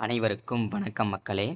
அனைவருக்கும் வணக்கம் மக்களே.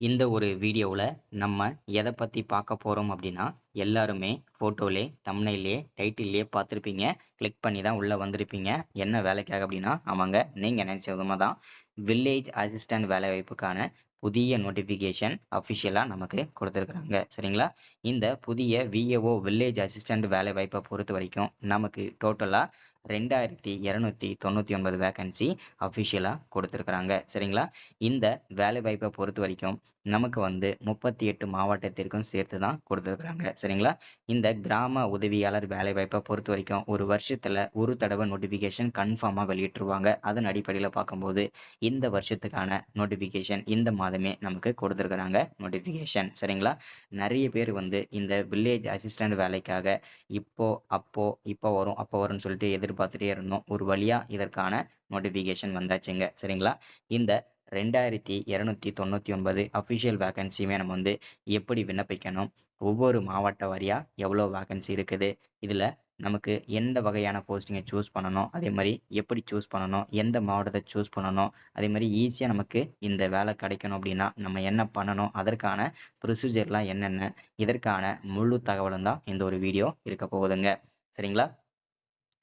இந்த ஒரு வீடியோவில் நம்ம எதை பற்றி பார்க்க போகிறோம் அப்படின்னா, எல்லாருமே ஃபோட்டோலே தம்ப்நெயிலே டைட்டில்லே பார்த்துருப்பீங்க. கிளிக் பண்ணி தான் உள்ளே வந்திருப்பீங்க. என்ன வேலைக்காக அப்படின்னா, ஆமாங்க, நீங்கள் நினச்ச விதமாக தான் வில்லேஜ் அசிஸ்டன்ட் வேலைவாய்ப்புக்கான புதிய நோட்டிஃபிகேஷன் அஃபிஷியலாக நமக்கு கொடுத்துருக்குறாங்க. சரிங்களா? இந்த புதிய விஏஓ வில்லேஜ் அசிஸ்டன்ட் வேலைவாய்ப்பை பொறுத்த வரைக்கும் நமக்கு டோட்டலாக 2299 வேகன்சி அஃபிஷியலாக கொடுத்துருக்குறாங்க. சரிங்களா? இந்த வேலைவாய்ப்பை பொறுத்த வரைக்கும் நமக்கு 38 மாவட்டத்திற்கும் சேர்த்து தான் கொடுத்துருக்குறாங்க. சரிங்களா? இந்த கிராம உதவியாளர் வேலைவாய்ப்பை பொறுத்த வரைக்கும் ஒரு வருஷத்துல ஒரு தடவை நோட்டிஃபிகேஷன் கன்ஃபார்மாக வெளியிட்டுருவாங்க. அதன் அடிப்படையில் பார்க்கும்போது இந்த வருஷத்துக்கான நோட்டிஃபிகேஷன் இந்த மாதமே நமக்கு கொடுத்துருக்குறாங்க நோட்டிஃபிகேஷன். சரிங்களா? நிறைய பேர் இந்த வில்லேஜ் அசிஸ்டன்ட் வேலைக்காக இப்போ வரும் அப்போ வரும்னு சொல்லிட்டு எதிர்பார்த்துட்டே இருந்தோம். ஒரு வழியா இதற்கான நோட்டிஃபிகேஷன் வந்தாச்சுங்க. சரிங்களா? இந்த 2299 அஃபிஷியல் வேகன்சியுமே நம்ம எப்படி விண்ணப்பிக்கணும், ஒவ்வொரு மாவட்ட வாரியா எவ்வளோ வேகன்சி இருக்குது, இதில் நமக்கு எந்த வகையான போஸ்டிங்கை சூஸ் பண்ணணும், அதே மாதிரி எப்படி சூஸ் பண்ணணும், எந்த மாவட்டத்தை சூஸ் பண்ணணும், அதே மாதிரி ஈஸியாக நமக்கு இந்த வேலை கிடைக்கணும் அப்படின்னா நம்ம என்ன பண்ணணும், அதற்கான ப்ரொசீஜர்லாம் என்னென்ன, இதற்கான முழு தகவலும் தான் இந்த ஒரு வீடியோ இருக்க போகுதுங்க. சரிங்களா?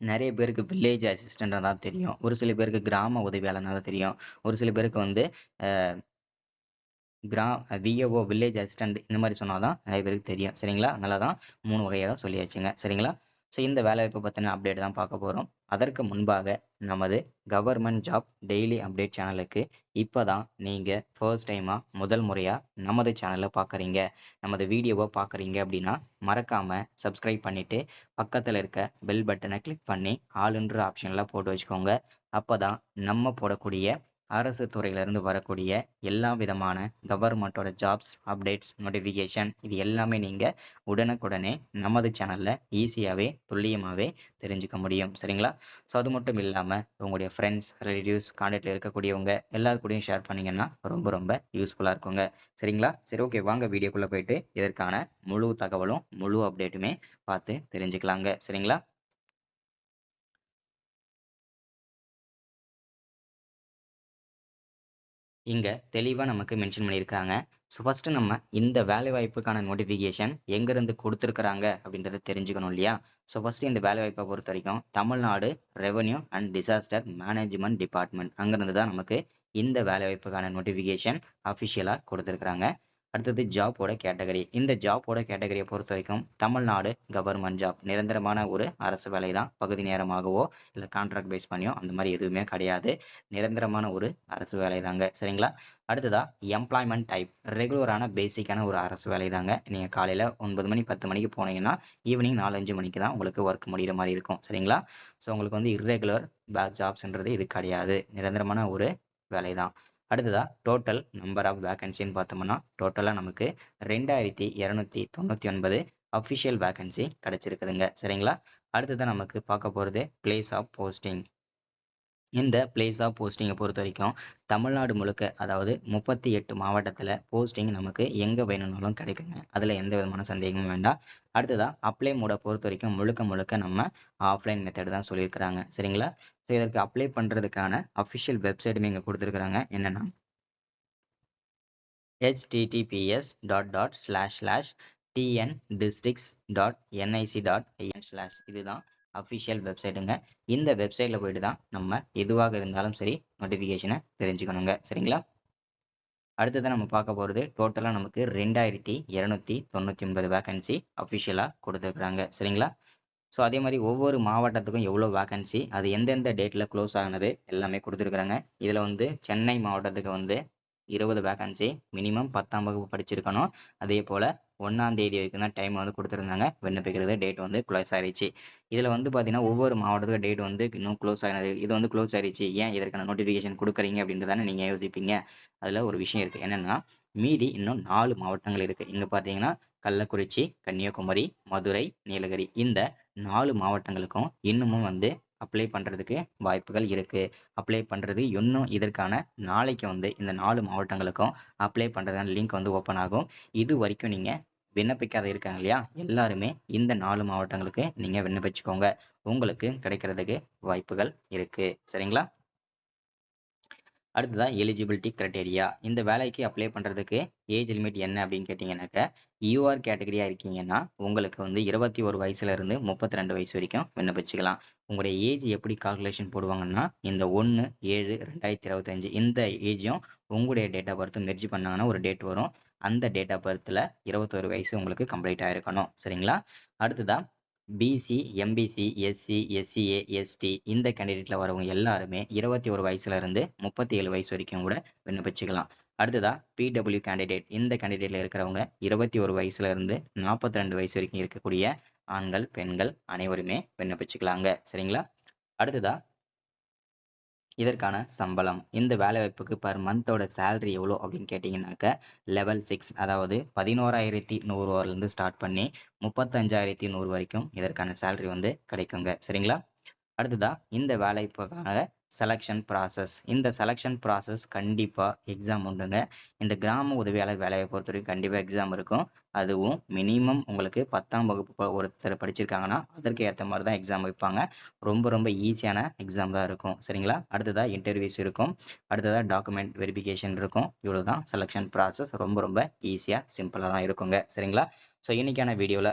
நிறைய பேருக்கு வில்லேஜ் அசிஸ்டன்ட் தான் தெரியும். ஒரு சில பேருக்கு கிராம உதவியாளர்னா தான் தெரியும். ஒரு சில பேருக்கு கிரா விஏஓ வில்லேஜ் அசிஸ்டன்ட் இந்த மாதிரி சொன்னால் தான் நிறைய பேருக்கு தெரியும். சரிங்களா? அதனால தான் 3 வகையாக சொல்லியாச்சுங்க. சரிங்களா? ஸோ இந்த வேலைவாய்ப்பு பற்றின அப்டேட் தான் பார்க்க போகிறோம். அதற்கு முன்பாக நமது கவர்மெண்ட் ஜாப் டெய்லி அப்டேட் சேனலுக்கு இப்போ தான் நீங்கள் ஃபர்ஸ்ட் டைமாக முதல் முறையாக நமது சேனலை பார்க்குறீங்க, நமது வீடியோவை பார்க்குறீங்க அப்படின்னா மறக்காமல் சப்ஸ்கிரைப் பண்ணிவிட்டு பக்கத்தில் இருக்க பெல் பட்டனை கிளிக் பண்ணி ஆளுன்ற ஆப்ஷனில் போட்டு வச்சுக்கோங்க. அப்போ தான் நம்ம போடக்கூடிய அரசு துறையிலிருந்து வரக்கூடிய எல்லா விதமான கவர்மெண்ட்டோட ஜாப்ஸ் அப்டேட்ஸ் நோட்டிஃபிகேஷன் இது எல்லாமே நீங்கள் உடனுக்குடனே நமது சேனலில் ஈஸியாகவே துல்லியமாகவே தெரிஞ்சுக்க முடியும். சரிங்களா? ஸோ அது மட்டும் இல்லாமல் உங்களுடைய ஃப்ரெண்ட்ஸ் ரிலேட்டிவ்ஸ் கான்டாக்டில் இருக்கக்கூடியவங்க எல்லாரு கூடயும் ஷேர் பண்ணிங்கன்னா ரொம்ப ரொம்ப யூஸ்ஃபுல்லாக இருக்குங்க. சரிங்களா? சரி, ஓகே, வாங்க வீடியோக்குள்ளே போயிட்டு இதற்கான முழு தகவலும் முழு அப்டேட்டுமே பார்த்து தெரிஞ்சுக்கலாங்க. சரிங்களா? இங்க தெளிவா நமக்கு மென்ஷன் பண்ணியிருக்காங்க. ஸோ ஃபர்ஸ்ட் நம்ம இந்த வேலைவாய்ப்புக்கான நோட்டிஃபிகேஷன் எங்கேருந்து கொடுத்துருக்குறாங்க அப்படின்றத தெரிஞ்சுக்கணும் இல்லையா? ஸோ ஃபர்ஸ்ட் இந்த வேலைவாய்ப்பை பொறுத்த வரைக்கும் Tamil Nadu revenue and disaster management department அங்கேருந்து தான் நமக்கு இந்த வேலைவாய்ப்புக்கான நோட்டிஃபிகேஷன் அஃபிஷியலாக கொடுத்துருக்குறாங்க. அடுத்தது ஜாப்போட கேட்டகரி. இந்த ஜாப்போட கேட்டகரியை பொறுத்த வரைக்கும் தமிழ்நாடு கவர்மெண்ட் ஜாப் நிரந்தரமான ஒரு அரசு வேலை தான். பகுதி நேரமாகவோ இல்லை கான்ட்ராக்ட் பேஸ் பண்ணியோ அந்த மாதிரி எதுவுமே கிடையாது. நிரந்தரமான ஒரு அரசு வேலை தாங்க. சரிங்களா? அடுத்ததா எம்ப்ளாய்மெண்ட் டைப் ரெகுலரான பேசிக்கான ஒரு அரசு வேலை தாங்க. நீங்கள் காலையில் 9 மணி 10 மணிக்கு போனீங்கன்னா ஈவினிங் 4-5 மணிக்கு தான் உங்களுக்கு ஒர்க் முடிகிற மாதிரி இருக்கும். சரிங்களா? ஸோ உங்களுக்கு இர்ரெகுலர் ஜாப்ஸ்ன்றது இது கிடையாது. நிரந்தரமான ஒரு வேலை தான். அடுத்ததா டோட்டல் நம்பர் ஆஃப் வேகன்சின்னு பார்த்தோம்னா டோட்டலாக நமக்கு 2299 அஃபிஷியல் வேகன்சி கிடைச்சிருக்குதுங்க. சரிங்களா? அடுத்ததான் நமக்கு பார்க்க போகிறது பிளேஸ் ஆஃப் போஸ்டிங். இந்த பிளேஸ் ஆஃப் போஸ்டிங்கை பொறுத்த வரைக்கும் தமிழ்நாடு முழுக்க, அதாவது 38 மாவட்டத்தில் போஸ்டிங் நமக்கு எங்கே வேணும்னாலும் கிடைக்குங்க. அதில் எந்த விதமான சந்தேகமும் வேண்டாம். அடுத்ததாக அப்ளை மோடை பொறுத்த வரைக்கும் முழுக்க முழுக்க நம்ம ஆஃப்லைன் மெத்தட் தான் சொல்லியிருக்கிறாங்க. சரிங்களா? ஸோ இதற்கு அப்ளை பண்ணுறதுக்கான அஃபிஷியல் வெப்சைட்டுமே இங்கே கொடுத்துருக்குறாங்க. என்னென்னா https://tndistricts.nic.in/ இதுதான் அஃபிஷியல் வெப்சைட்டுங்க. இந்த வெப்சைட்டில் போயிட்டு தான் நம்ம எதுவாக இருந்தாலும் சரி நோட்டிஃபிகேஷனை தெரிஞ்சுக்கணுங்க. சரிங்களா? அடுத்ததான் நம்ம பார்க்க போகிறது டோட்டலாக நமக்கு 2299 வேகன்சி அஃபிஷியலாக கொடுத்துருக்குறாங்க. சரிங்களா? ஸோ அதே மாதிரி ஒவ்வொரு மாவட்டத்துக்கும் எவ்வளோ வேகன்சி, அது எந்தெந்த டேட்டில் க்ளோஸ் ஆகுனது எல்லாமே கொடுத்துருக்குறாங்க. இதில் சென்னை மாவட்டத்துக்கு 20 வேகன்சி, மினிமம் 10ஆம் வகுப்பு படிச்சிருக்கணும். அதே போல் 1ஆம் தேதி வரைக்கும் தான் டைம் கொடுத்துருந்தாங்க. விண்ணப்பிக்கிறது டேட் க்ளோஸ் ஆயிடுச்சு. இதில் பார்த்தீங்கன்னா ஒவ்வொரு மாவட்டத்துக்கு டேட் இன்னும் க்ளோஸ் ஆகினது. இது க்ளோஸ் ஆயிடுச்சு, ஏன் இதற்கான நோட்டிஃபிகேஷன் கொடுக்குறீங்க அப்படின்றதானே நீங்கள் யோசிப்பீங்க. அதில் ஒரு விஷயம் இருக்குது. என்னென்னா மீதி இன்னும் 4 மாவட்டங்கள் இருக்குது. இங்கே பார்த்தீங்கன்னா கள்ளக்குறிச்சி, கன்னியாகுமரி, மதுரை, நீலகிரி இந்த 4 மாவட்டங்களுக்கும் இன்னமும் அப்ளை பண்ணுறதுக்கு வாய்ப்புகள் இருக்குது. அப்ளை பண்ணுறது இன்னும் இதற்கான நாளைக்கு இந்த 4 மாவட்டங்களுக்கும் அப்ளை பண்ணுறதுக்கான லிங்க் ஓப்பன் ஆகும். இது வரைக்கும் நீங்கள் விண்ணப்பிக்காத இருக்காங்க இல்லையா, எல்லாருமே இந்த 4 மாவட்டங்களுக்கு நீங்கள் விண்ணப்பிச்சுக்கோங்க. உங்களுக்கு கிடைக்கிறதுக்கு வாய்ப்புகள் இருக்குது. சரிங்களா? அடுத்ததா எலிஜிபிலிட்டி கிரைட்டீரியா. இந்த வேலைக்கு அப்ளை பண்றதுக்கு ஏஜ் லிமிட் என்ன அப்படின்னு கேட்டீங்கன்னாக்க, யூஆர் கேட்டகரியா இருக்கீங்கன்னா, உங்களுக்கு வந்து 21 வயசுல இருந்து 32 வயசு வரைக்கும் விண்ணப்பிச்சுக்கலாம். உங்களுடைய ஏஜ் எப்படி கால்குலேஷன் போடுவாங்கன்னா, இந்த 1/7/2025 இந்த ஏஜும் உங்களுடைய டேட் ஆஃப் பர்த்தும் மெர்ஜ் பண்ணாங்கன்னா ஒரு டேட் வரும். அந்த டேட் ஆஃப் பர்த்ல 21 வயசு உங்களுக்கு கம்ப்ளீட் ஆயிருக்கணும். சரிங்களா? அடுத்ததா BC, MBC, SC, SCA, ST இந்த கேண்டிடேட்ல வரவங்க எல்லாருமே 21 வயசுல இருந்து 37 வயசு வரைக்கும் கூட விண்ணப்பிச்சுக்கலாம். அடுத்ததா பிடபிள்யூ கேண்டிடேட். இந்த கேண்டிடேட்ல இருக்கிறவங்க 21 வயசுல இருந்து 42 வயசு வரைக்கும் இருக்கக்கூடிய ஆண்கள், பெண்கள் அனைவருமே விண்ணப்பிச்சுக்கலாங்க. சரிங்களா? அடுத்ததா இதற்கான சம்பளம். இந்த வேலைவாய்ப்புக்கு பெர் மந்தோட சேலரி எவ்வளோ அப்படின்னு கேட்டீங்கன்னாக்க, லெவல் 6 அதாவது 11,100 ஸ்டார்ட் பண்ணி 35,100 வரைக்கும் இதற்கான சேலரி வந்து கிடைக்குங்க. சரிங்களா? அடுத்ததா இந்த வேலைக்காக செலக்ஷன் ப்ராசஸ். இந்த செலக்ஷன் ப்ராசஸ் கண்டிப்பா எக்ஸாம் உண்டுங்க. இந்த கிராம உதவியாளர் வேலையை பொறுத்தவரைக்கும் கண்டிப்பா எக்ஸாம் இருக்கும். அதுவும் மினிமம் உங்களுக்கு 10ஆம் வகுப்பு ஒருத்தர் படிச்சிருக்காங்கன்னா, அதற்கு ஏத்த மாரி தான் எக்ஸாம் வைப்பாங்க. ரொம்ப ரொம்ப ஈஸியான எக்ஸாம் தான் இருக்கும். சரிங்களா? அடுத்ததா இன்டர்வியூஸ் இருக்கும். அடுத்ததா டாக்குமெண்ட் வெரிஃபிகேஷன் இருக்கும். இவ்வளவுதான் செலக்ஷன் ப்ராசஸ். ரொம்ப ரொம்ப ஈஸியா, சிம்பிளா தான் இருக்குங்க. சரிங்களா? ஸோ இன்னைக்கான வீடியோல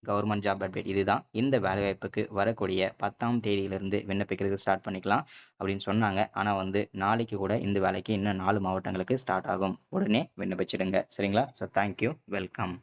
கவர்மெண்ட் ஜாப் அப்டேட் இதுதான். இந்த வேலைவாய்ப்புக்கு வரக்கூடிய 10ஆம் தேதியிலிருந்து விண்ணப்பிக்கிறதுக்கு ஸ்டார்ட் பண்ணிக்கலாம் அப்படின்னு சொன்னாங்க. ஆனா வந்து நாளைக்கு கூட இந்த வேலைக்கு இன்னும் 4 மாவட்டங்களுக்கு ஸ்டார்ட் ஆகும். உடனே விண்ணப்பிச்சிடுங்க. சரிங்களா? So thank you. வெல்கம்.